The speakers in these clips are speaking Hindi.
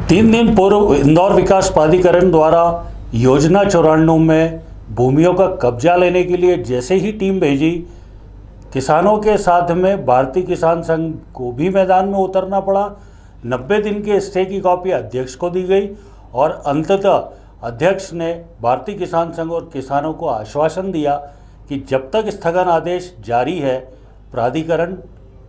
3 दिन पूर्व इंदौर विकास प्राधिकरण द्वारा योजना 94 में भूमियों का कब्जा लेने के लिए जैसे ही टीम भेजी, किसानों के साथ में भारतीय किसान संघ को भी मैदान में उतरना पड़ा। 90 दिन के स्टे की कॉपी अध्यक्ष को दी गई और अंततः अध्यक्ष ने भारतीय किसान संघ और किसानों को आश्वासन दिया कि जब तक स्थगन आदेश जारी है प्राधिकरण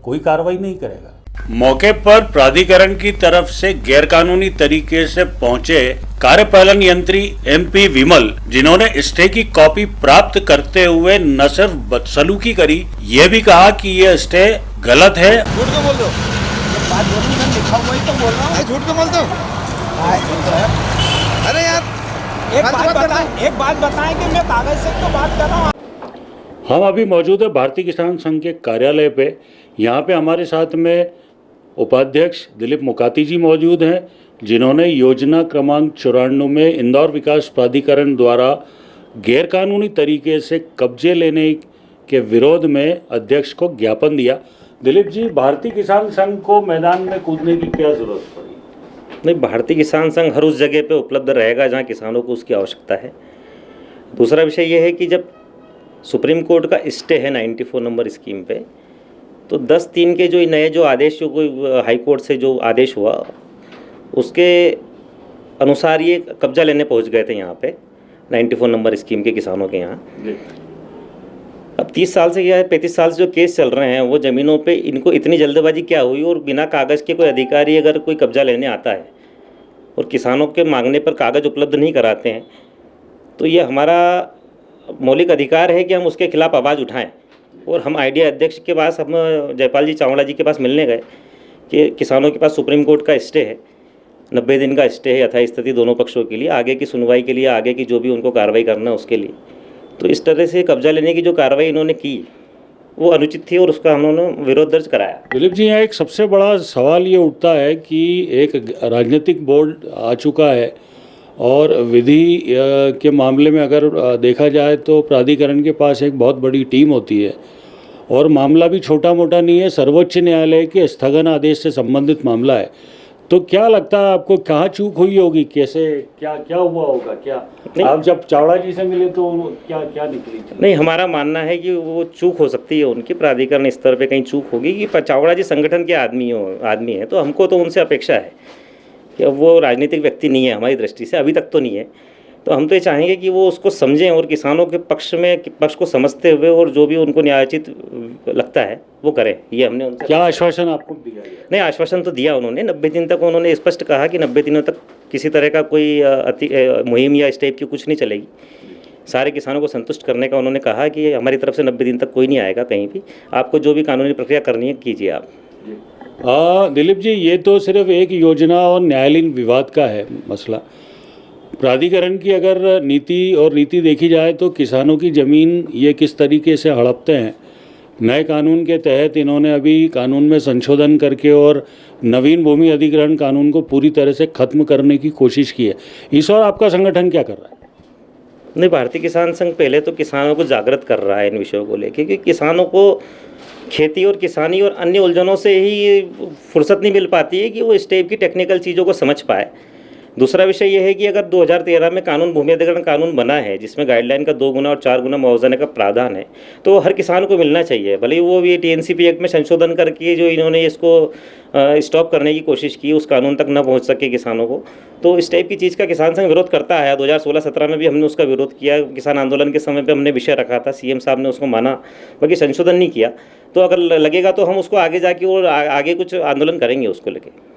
कोई कार्रवाई नहीं करेगा। मौके पर प्राधिकरण की तरफ से गैरकानूनी तरीके से पहुंचे कार्यपालन यंत्री MP विमल, जिन्होंने स्टे की कॉपी प्राप्त करते हुए न सिर्फ बदसलूकी करी, ये भी कहा कि ये स्टे गलत है। झूठ क्यों बोल रहे हो? बात बोलूं मैं लिखा हुआ ही तो बोल रहा हूँ। झूठ क्यों बोलते हो? अरे यार एक बात बताएं कि मैं कागज से तो बात कर रहा हूँ। हम अभी मौजूद है भारतीय किसान संघ के कार्यालय पे। यहाँ पे हमारे साथ में उपाध्यक्ष दिलीप मुकाती जी मौजूद हैं, जिन्होंने योजना क्रमांक 94 में इंदौर विकास प्राधिकरण द्वारा गैरकानूनी तरीके से कब्जे लेने के विरोध में अध्यक्ष को ज्ञापन दिया। दिलीप जी, भारतीय किसान संघ को मैदान में कूदने की क्या जरूरत पड़ी? नहीं, भारतीय किसान संघ हर उस जगह पे उपलब्ध रहेगा जहाँ किसानों को उसकी आवश्यकता है। दूसरा विषय यह है कि जब सुप्रीम कोर्ट का स्टे है 94 नंबर स्कीम पे, तो 10/3 के जो नए आदेश जो कोई हाई कोर्ट से जो आदेश हुआ उसके अनुसार ये कब्जा लेने पहुंच गए थे यहाँ पे 94 नंबर स्कीम के किसानों के यहाँ। अब 30 साल से या 35 साल से जो केस चल रहे हैं वो ज़मीनों पे इनको इतनी जल्दबाजी क्या हुई, और बिना कागज़ के कोई अधिकारी अगर कोई कब्जा लेने आता है और किसानों के मांगने पर कागज़ उपलब्ध नहीं कराते हैं, तो ये हमारा मौलिक अधिकार है कि हम उसके खिलाफ आवाज़ उठाएं। और हम आईडिया अध्यक्ष के पास, हम जयपाल जी चावड़ा जी के पास मिलने गए कि किसानों के पास सुप्रीम कोर्ट का स्टे है, 90 दिन का स्टे है यथास्थिति स्थिति दोनों पक्षों के लिए, आगे की सुनवाई के लिए, आगे की जो भी उनको कार्रवाई करना है उसके लिए। तो इस तरह से कब्जा लेने की जो कार्रवाई इन्होंने की वो अनुचित थी और उसका हमने विरोध दर्ज कराया। दिलीप जी, यहाँ एक सबसे बड़ा सवाल ये उठता है कि एक राजनीतिक बोर्ड आ चुका है और विधि के मामले में अगर देखा जाए तो प्राधिकरण के पास एक बहुत बड़ी टीम होती है और मामला भी छोटा मोटा नहीं है, सर्वोच्च न्यायालय के स्थगन आदेश से संबंधित मामला है। तो क्या लगता है आपको, कहाँ चूक हुई होगी, कैसे क्या हुआ होगा? क्या आप जब चावड़ा जी से मिले तो क्या निकली? नहीं, हमारा मानना है कि वो चूक हो सकती है उनकी, प्राधिकरण स्तर पे कहीं चूक होगी कि चावड़ा जी संगठन के आदमी हैं, तो हमको तो उनसे अपेक्षा है कि अब वो राजनीतिक व्यक्ति नहीं है हमारी दृष्टि से, अभी तक तो नहीं है। तो हम तो ये चाहेंगे कि वो उसको समझें और किसानों के पक्ष को समझते हुए और जो भी उनको न्यायोचित लगता है वो करें। ये हमने उनसे क्या आश्वासन आपको दिया? नहीं, आश्वासन तो दिया उन्होंने। 90 दिन तक उन्होंने स्पष्ट कहा कि 90 दिनों तक किसी तरह का कोई मुहिम या इस टाइप की कुछ नहीं चलेगी। सारे किसानों को संतुष्ट करने का उन्होंने कहा कि हमारी तरफ से 90 दिन तक कोई नहीं आएगा कहीं भी, आपको जो भी कानूनी प्रक्रिया करनी है कीजिए आप। दिलीप जी, ये तो सिर्फ एक योजना और न्यायालयीन विवाद का है मसला। प्राधिकरण की अगर नीति देखी जाए तो किसानों की ज़मीन ये किस तरीके से हड़पते हैं। नए कानून के तहत इन्होंने अभी कानून में संशोधन करके और नवीन भूमि अधिग्रहण कानून को पूरी तरह से ख़त्म करने की कोशिश की है। इस और आपका संगठन क्या कर रहा है? नहीं, भारतीय किसान संघ पहले तो किसानों को जागृत कर रहा है इन विषयों को लेकर, क्योंकि किसानों को खेती और किसानी और अन्य उलझनों से ही फुर्सत नहीं मिल पाती है कि वो इस टाइप की टेक्निकल चीज़ों को समझ पाए। दूसरा विषय यह है कि अगर 2013 में भूमि अधिग्रहण कानून बना है जिसमें गाइडलाइन का 2 गुना और 4 गुना मुआवजा देने का प्रावधान है, तो हर किसान को मिलना चाहिए। भले ही वो भी TNCP एक्ट में संशोधन करके जो इन्होंने इसको स्टॉप करने की कोशिश की, उस कानून तक न पहुंच सके किसानों को, तो इस टाइप की चीज़ का किसान संघ विरोध करता है। 2016-17 में भी हमने उसका विरोध किया। किसान आंदोलन के समय पर हमने विषय रखा था, CM साहब ने उसको माना, बाकी संशोधन नहीं किया। तो अगर लगेगा तो हम उसको आगे जाके और आगे कुछ आंदोलन करेंगे उसको लेके।